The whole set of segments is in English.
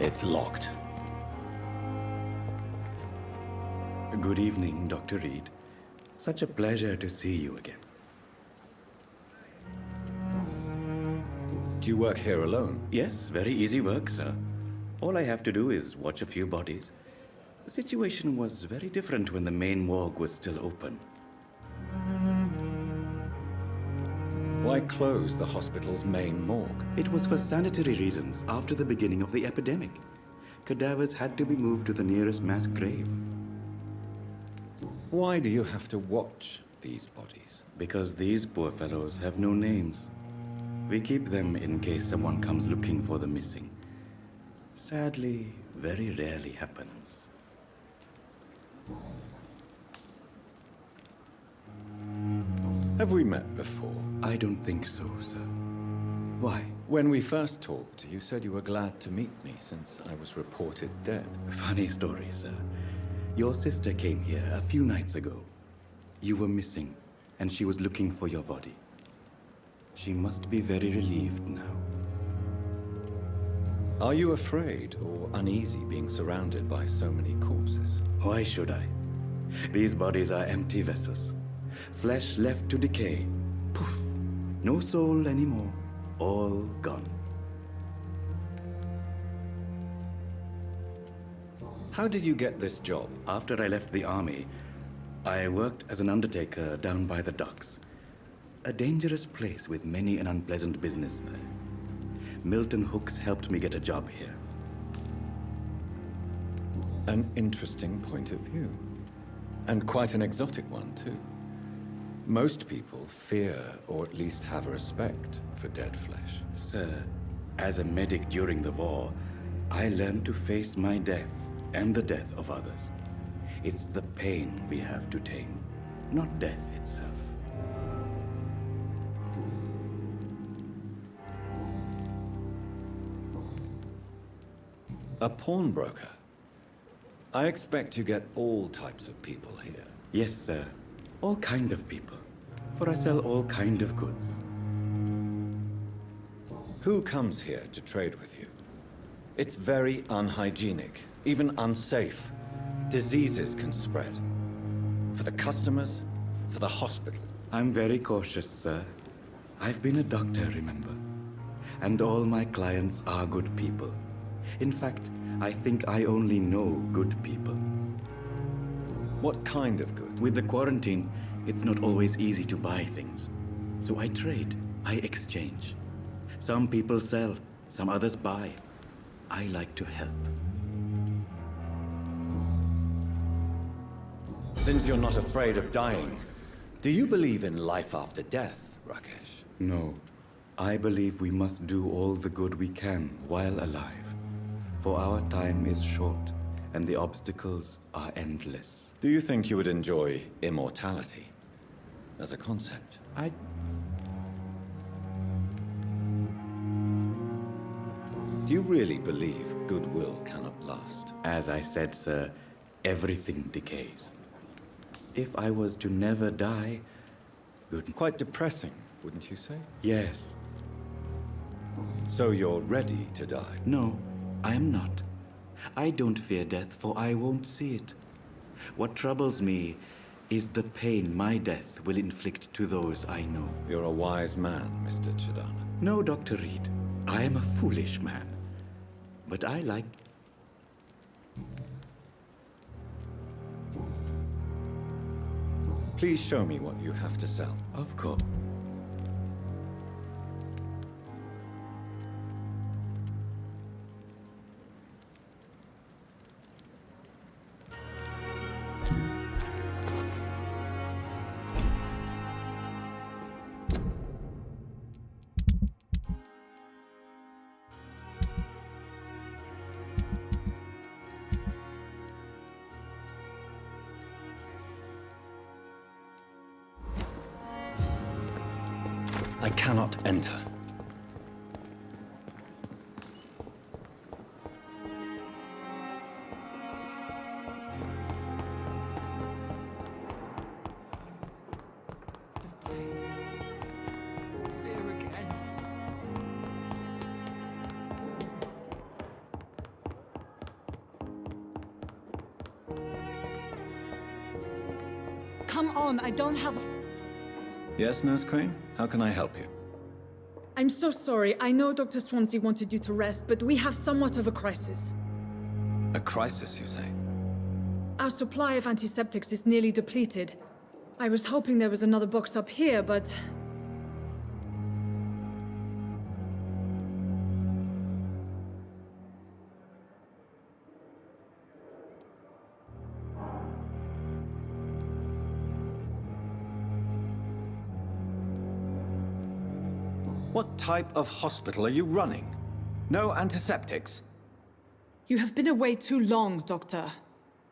It's locked. Good evening, Dr. Reed. Such a pleasure to see you again. Do you work here alone? Yes, very easy work, sir. All I have to do is watch a few bodies. The situation was very different when the main morgue was still open. Why close the hospital's main morgue? It was for sanitary reasons after the beginning of the epidemic. Cadavers had to be moved to the nearest mass grave. Why do you have to watch these bodies? Because these poor fellows have no names. We keep them in case someone comes looking for the missing. Sadly, very rarely happens. Have we met before? I don't think so, sir. Why? When we first talked, you said you were glad to meet me since I was reported dead. Funny story, sir. Your sister came here a few nights ago. You were missing, and she was looking for your body. She must be very relieved now. Are you afraid or uneasy being surrounded by so many corpses? Why should I? These bodies are empty vessels. Flesh left to decay. Poof! No soul anymore. All gone. How did you get this job? After I left the army, I worked as an undertaker down by the docks. A dangerous place with many an unpleasant business there. Milton Hooks helped me get a job here. An interesting point of view. And quite an exotic one, too. Most people fear, or at least have a respect, for dead flesh. Sir, as a medic during the war, I learned to face my death and the death of others. It's the pain we have to tame, not death itself. A pawnbroker? I expect you get all types of people here. Yes, sir. All kind of people. For I sell all kind of goods. Who comes here to trade with you? It's very unhygienic, even unsafe. Diseases can spread. For the customers, for the hospital. I'm very cautious, sir. I've been a doctor, remember? And all my clients are good people. In fact, I think I only know good people. What kind of good? With the quarantine, it's not always easy to buy things. So I trade, I exchange. Some people sell, some others buy. I like to help. Since you're not afraid of dying, do you believe in life after death, Rakesh? No. I believe we must do all the good we can while alive. For our time is short, and the obstacles are endless. Do you think you would enjoy immortality as a concept? Do you really believe goodwill cannot last? As I said, sir, everything decays. If I was to never die, good. Quite depressing, wouldn't you say? Yes. So you're ready to die? No, I am not. I don't fear death, for I won't see it. What troubles me is the pain my death will inflict to those I know. You're a wise man, Mr. Chidana. No, Dr. Reed. I am a foolish man. But I like... Please show me what you have to sell. Of course. I cannot enter. come on, I don't have... Yes, Nurse Crane? How can I help you? I'm so sorry. I know Dr. Swansea wanted you to rest, but we have somewhat of a crisis. A crisis, you say? Our supply of antiseptics is nearly depleted. I was hoping there was another box up here, but... What type of hospital are you running? No antiseptics? You have been away too long, Doctor.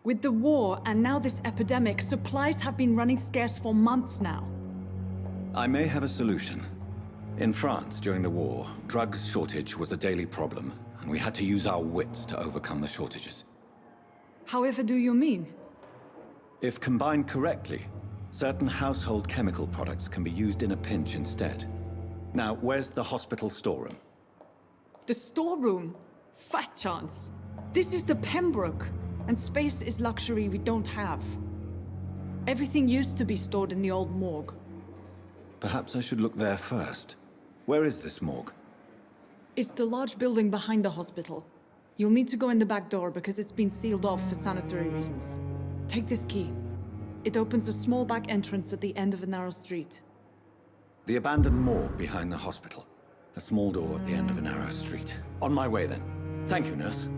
With the war and now this epidemic, supplies have been running scarce for months now. I may have a solution. In France, during the war, drugs shortage was a daily problem, and we had to use our wits to overcome the shortages. However do you mean? If combined correctly, certain household chemical products can be used in a pinch instead. Now, where's the hospital storeroom? The storeroom? Fat chance. This is the Pembroke, and space is luxury we don't have. Everything used to be stored in the old morgue. Perhaps I should look there first. Where is this morgue? It's the large building behind the hospital. You'll need to go in the back door because it's been sealed off for sanitary reasons. Take this key. It opens a small back entrance at the end of a narrow street. The abandoned morgue behind the hospital. A small door at the end of a narrow street. On my way then. Thank you, nurse.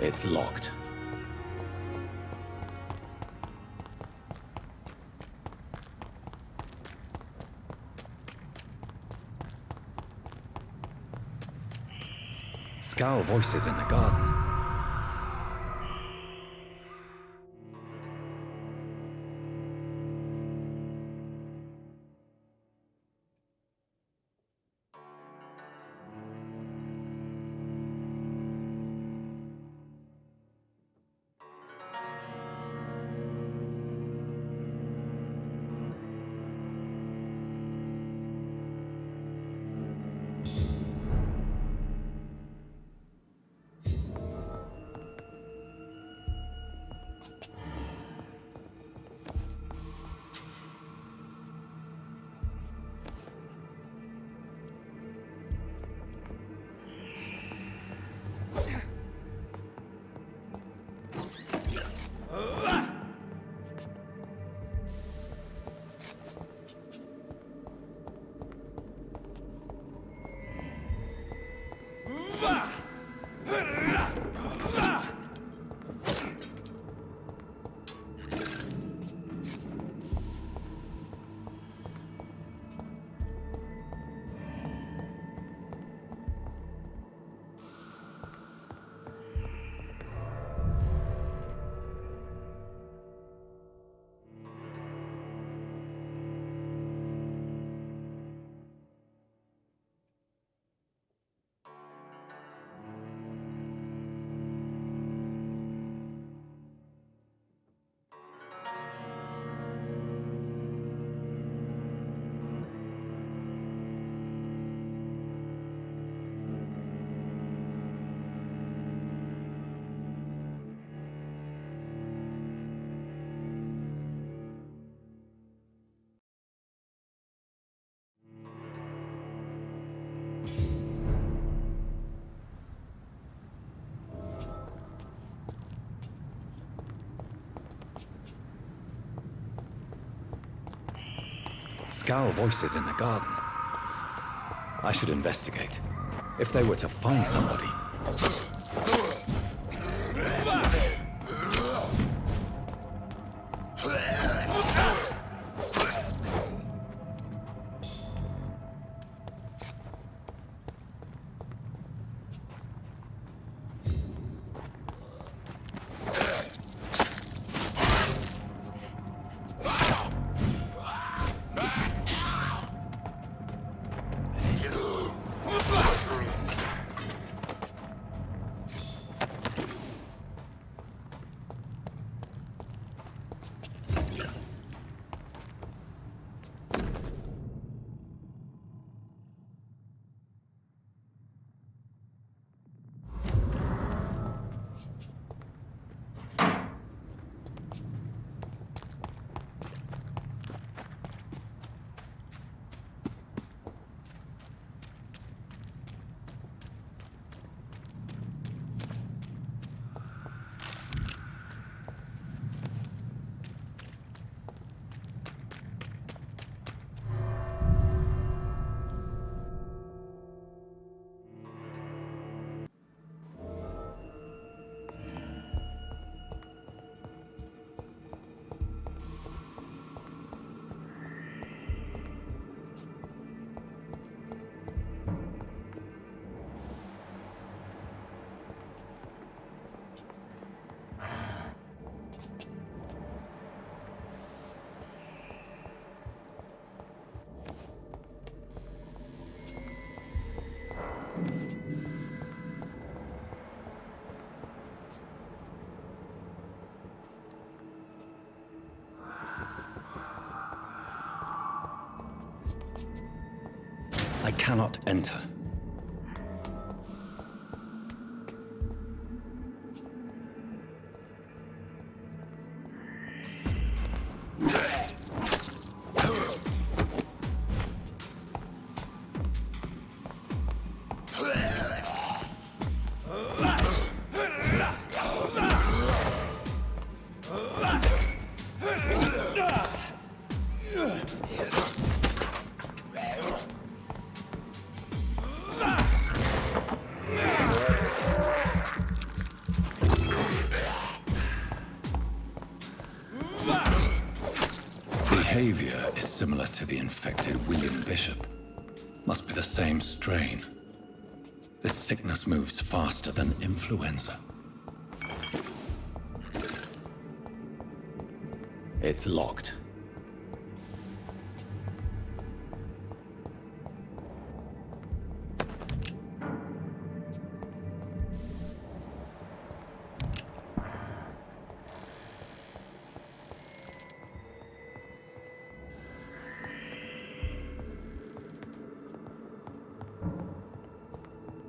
It's locked. Scowl voices in the garden. Scowl voices in the garden. I should investigate. If they were to find somebody... cannot enter. Behavior is similar to the infected William Bishop. Must be the same strain. This sickness moves faster than influenza. It's locked.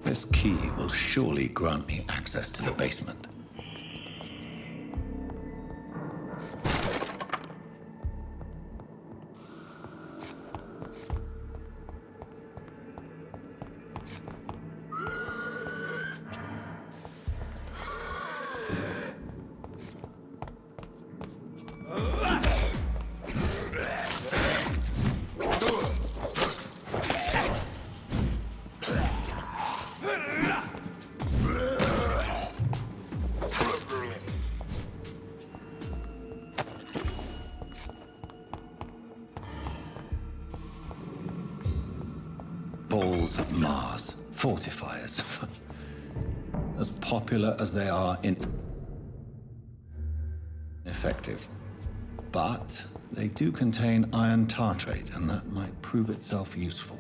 This key will surely grant me access to the basement. Balls of Mars, fortifiers. As popular as they are ineffective. But they do contain iron tartrate, and that might prove itself useful.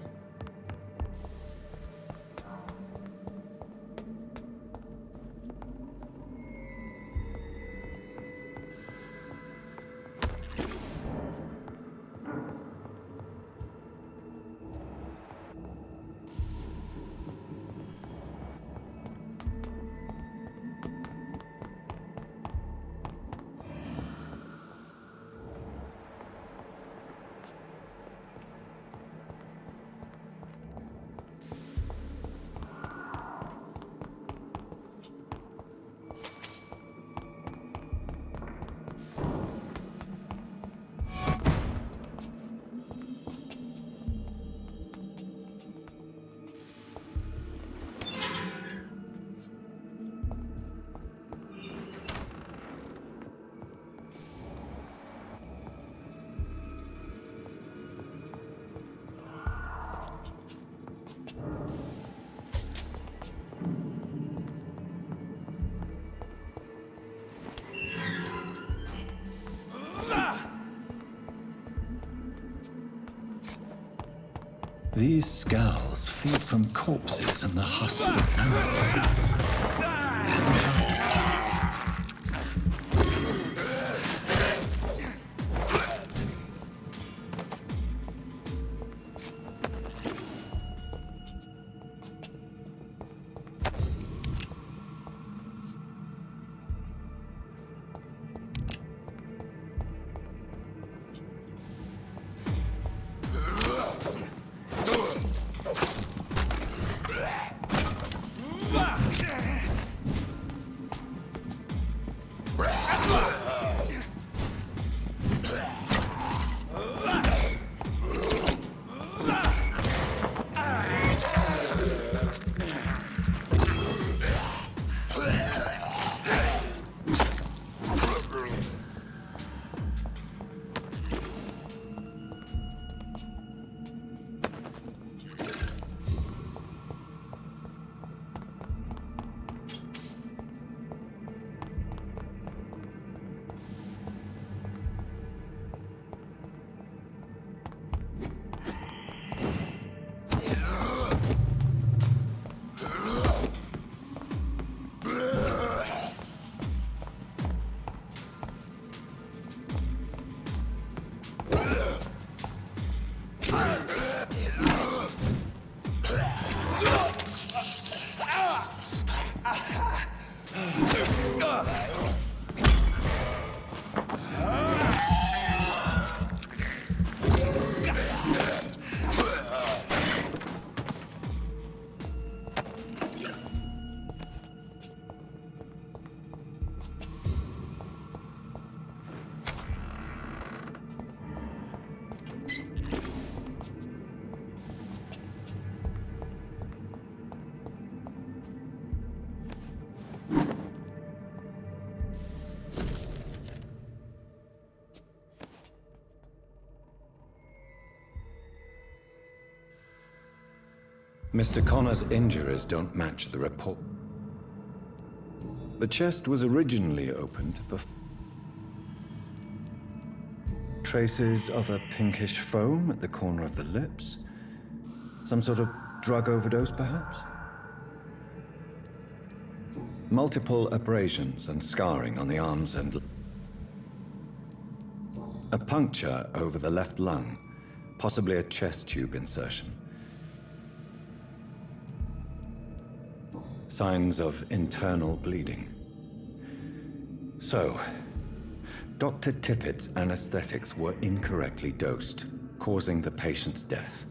These skulls feed from corpses and the husks of animals. Mr. Connor's injuries don't match the report. The chest was originally opened before. Traces of a pinkish foam at the corner of the lips. Some sort of drug overdose, perhaps? Multiple abrasions and scarring on the arms and... A puncture over the left lung, possibly a chest tube insertion. Signs of internal bleeding. So, Dr. Tippett's anesthetics were incorrectly dosed, causing the patient's death.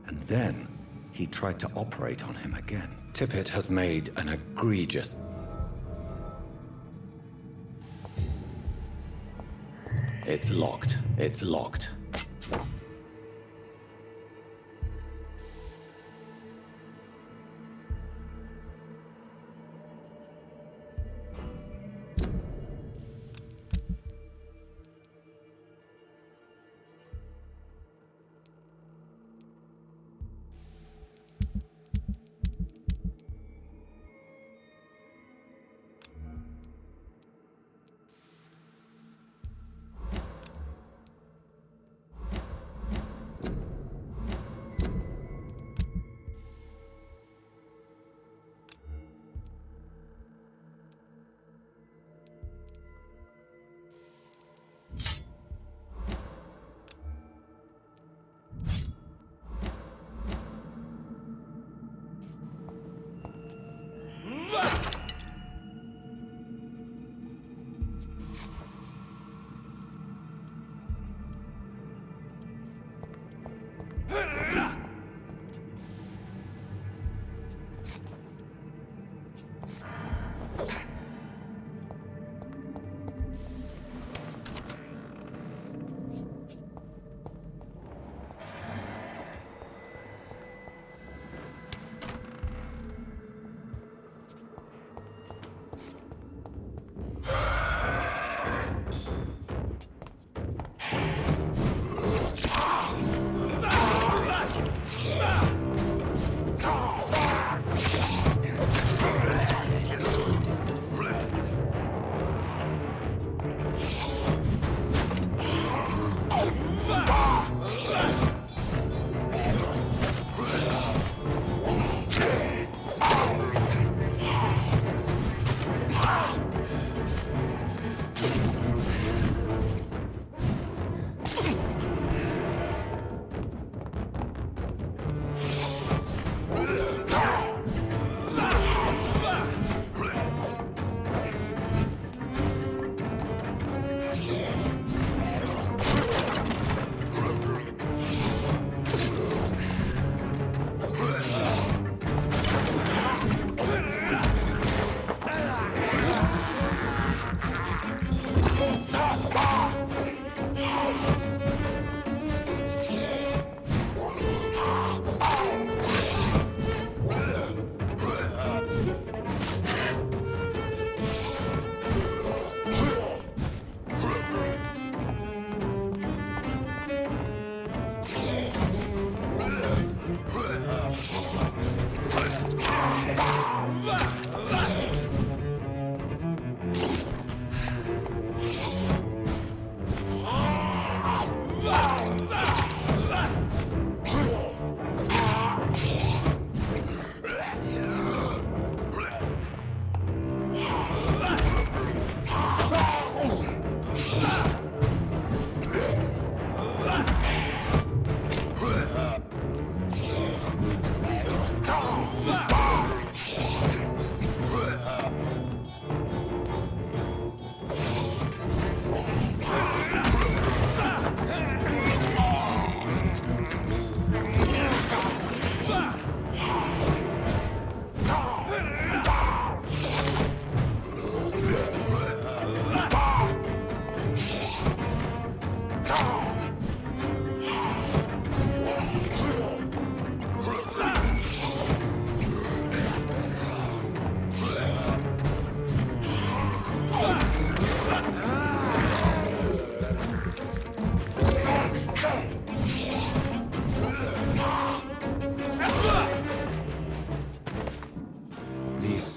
And then, he tried to operate on him again. Tippett has made an egregious... It's locked. It's locked.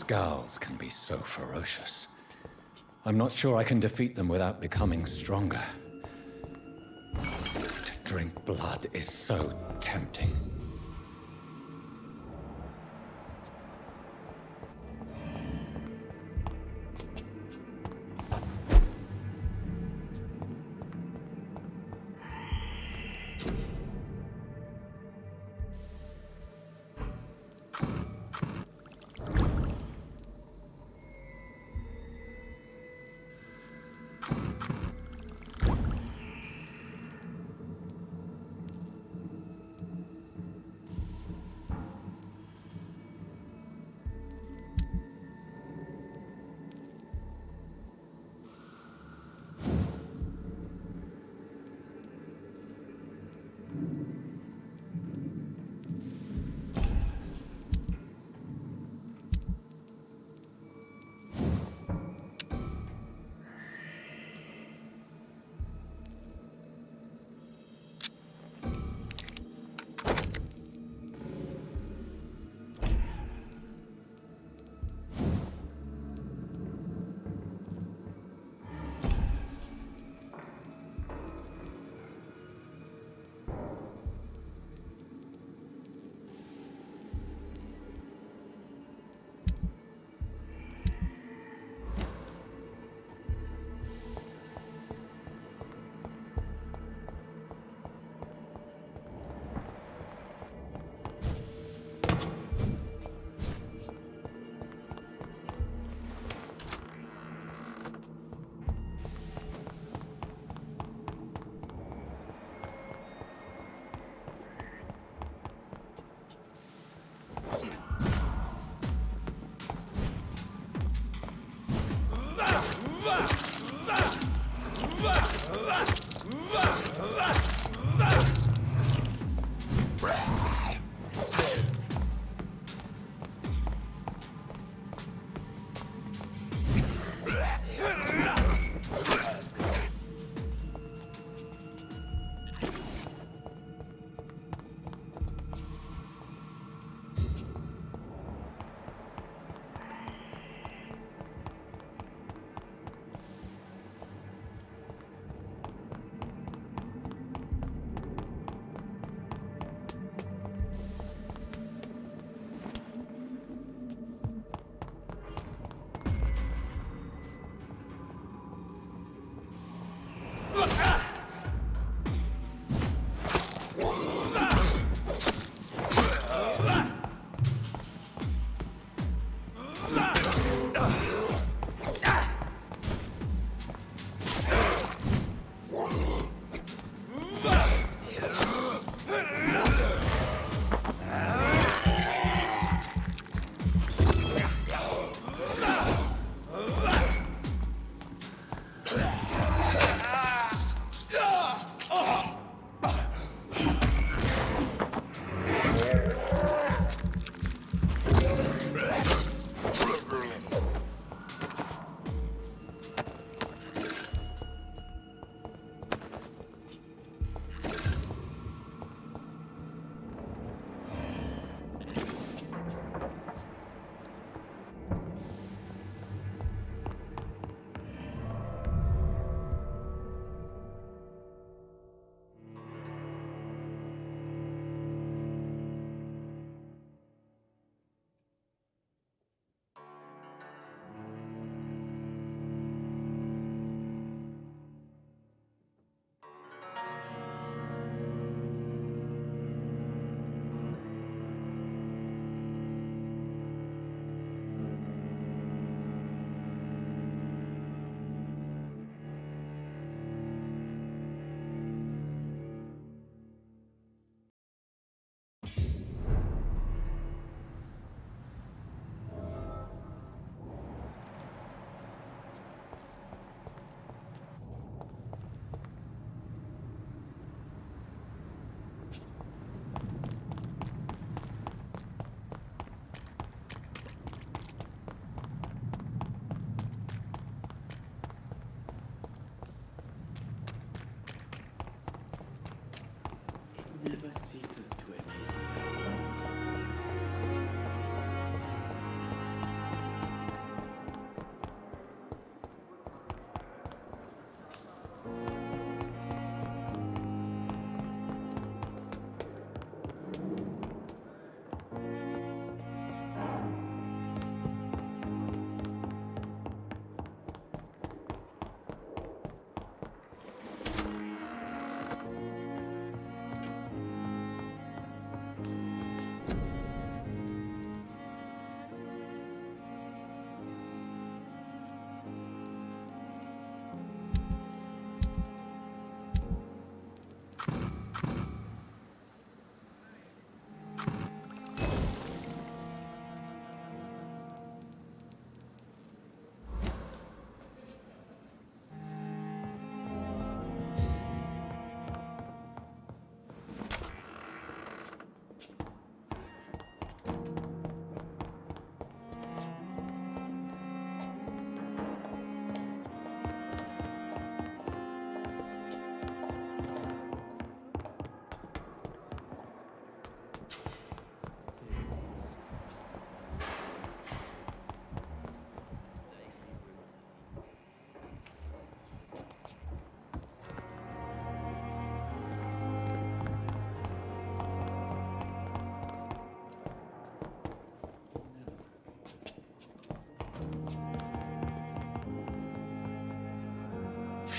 Skals can be so ferocious. I'm not sure I can defeat them without becoming stronger. To drink blood is so tempting.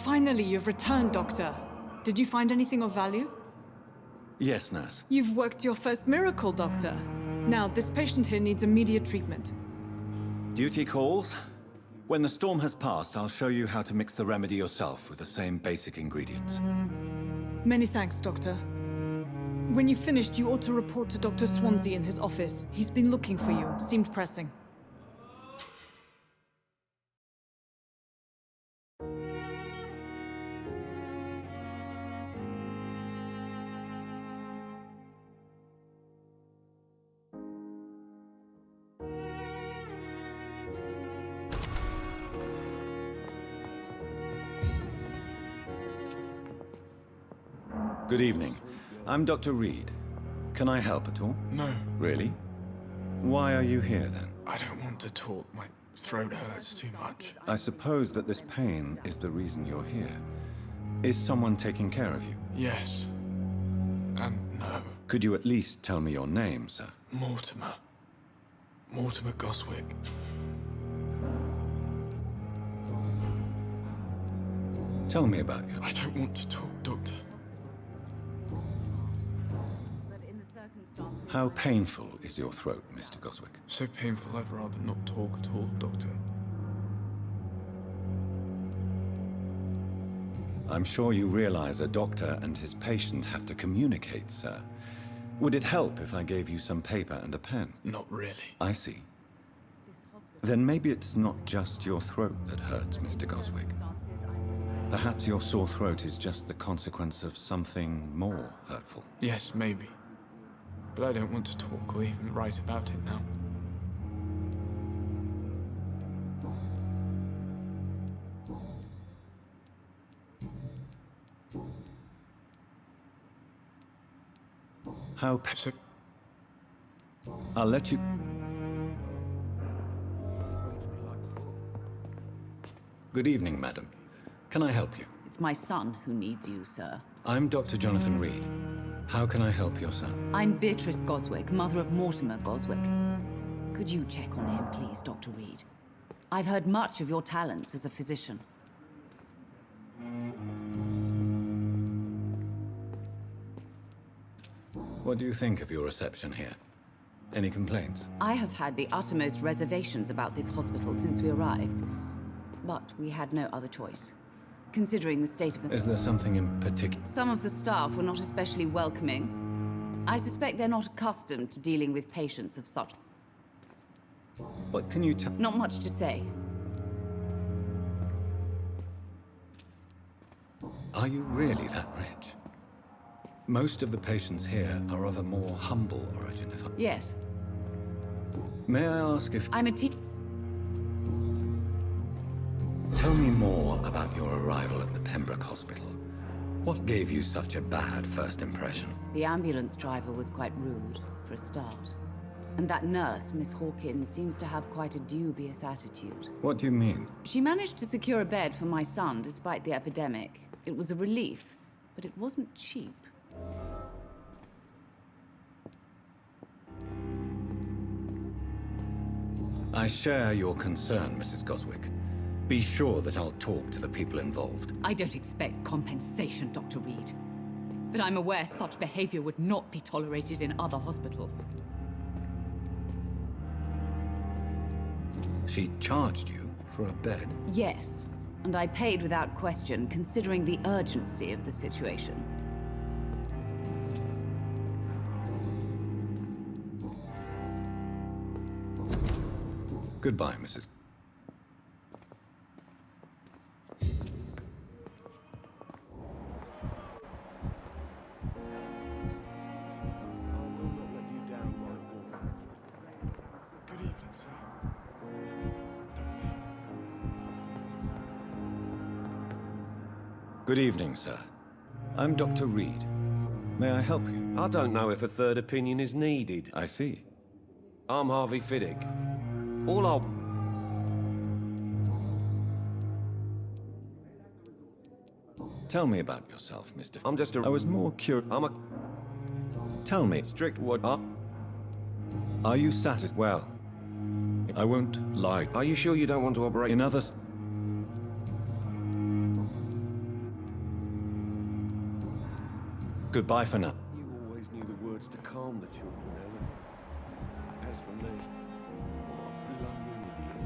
Finally, you've returned, Doctor. Did you find anything of value? Yes, nurse. You've worked your first miracle, Doctor. Now, this patient here needs immediate treatment. Duty calls. When the storm has passed, I'll show you how to mix the remedy yourself with the same basic ingredients. Many thanks, Doctor. When you've finished, you ought to report to Dr. Swansea in his office. He's been looking for you. Seemed pressing. Good evening. I'm Dr. Reed. Can I help at all? No, Really? Why are you here then? I don't want to talk. My throat hurts too much. I suppose that this pain is the reason you're here. Is someone taking care of you? Yes. And no. Could you at least tell me your name, sir? Mortimer. Mortimer Goswick. Tell me about you. I don't want to talk, Doctor. How painful is your throat, Mr. Goswick? So painful I'd rather not talk at all, Doctor. I'm sure you realize a doctor and his patient have to communicate, sir. Would it help if I gave you some paper and a pen? Not really. I see. Then maybe it's not just your throat that hurts, Mr. Goswick. Perhaps your sore throat is just the consequence of something more hurtful. Yes, maybe. But I don't want to talk or even write about it now. How So, I'll let you... Good evening, madam. Can I help you? It's my son who needs you, sir. I'm Dr. Jonathan Reed. How can I help your son? I'm Beatrice Goswick, mother of Mortimer Goswick. Could you check on him, please, Dr. Reed? I've heard much of your talents as a physician. What do you think of your reception here? Any complaints? I have had the uttermost reservations about this hospital since we arrived. But we had no other choice, considering the state of... Is there something in particular? Some of the staff were not especially welcoming. I suspect they're not accustomed to dealing with patients of such... What can you tell? Not much to say. Are you really that rich? Most of the patients here are of a more humble origin, if I... Yes, May I ask if... I'm a Tell me more about your arrival at the Pembroke Hospital. What gave you such a bad first impression? The ambulance driver was quite rude, for a start. And that nurse, Miss Hawkins, seems to have quite a dubious attitude. What do you mean? She managed to secure a bed for my son despite the epidemic. It was a relief, but it wasn't cheap. I share your concern, Mrs. Goswick. Be sure that I'll talk to the people involved. I don't expect compensation, Dr. Reed. But I'm aware such behavior would not be tolerated in other hospitals. She charged you for a bed? Yes, and I paid without question, considering the urgency of the situation. Goodbye, Mrs. good evening, sir. Good evening, sir. I'm Dr. Reed. May I help you? I don't know if a third opinion is needed. I see. I'm Harvey Fiddick. All I'll... Tell me about yourself, Mr. I'm just a... I was more curious. I'm a Tell me, strict what... are you satisfied? Well, I won't lie. are you sure you don't want to operate... In others... Goodbye for now. You always knew the words to calm the children, Ellen. As for me, what a bloody idiot.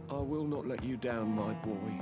I will not let you down, my boy.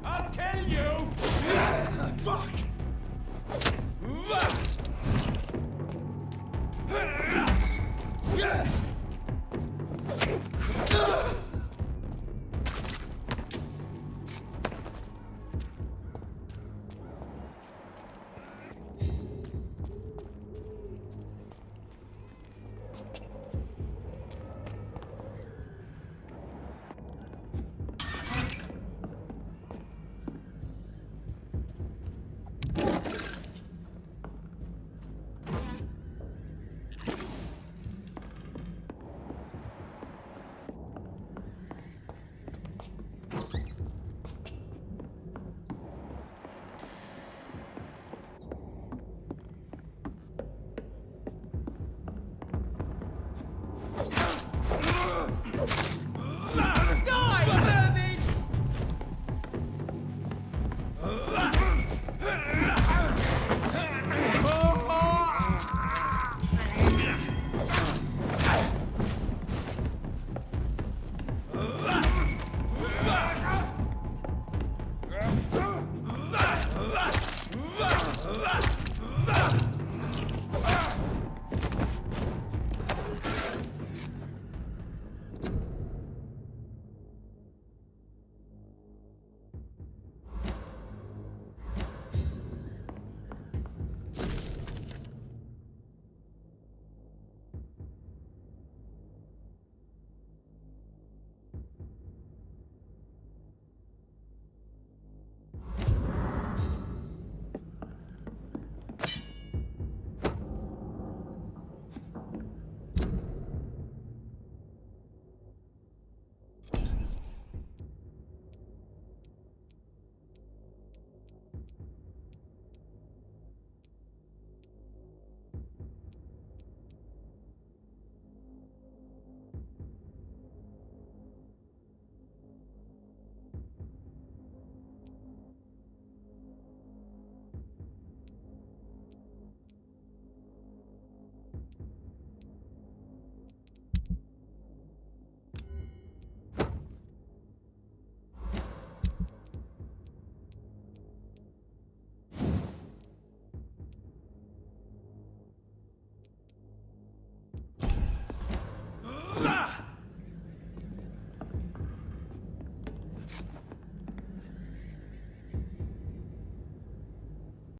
I'll kill you! Fuck!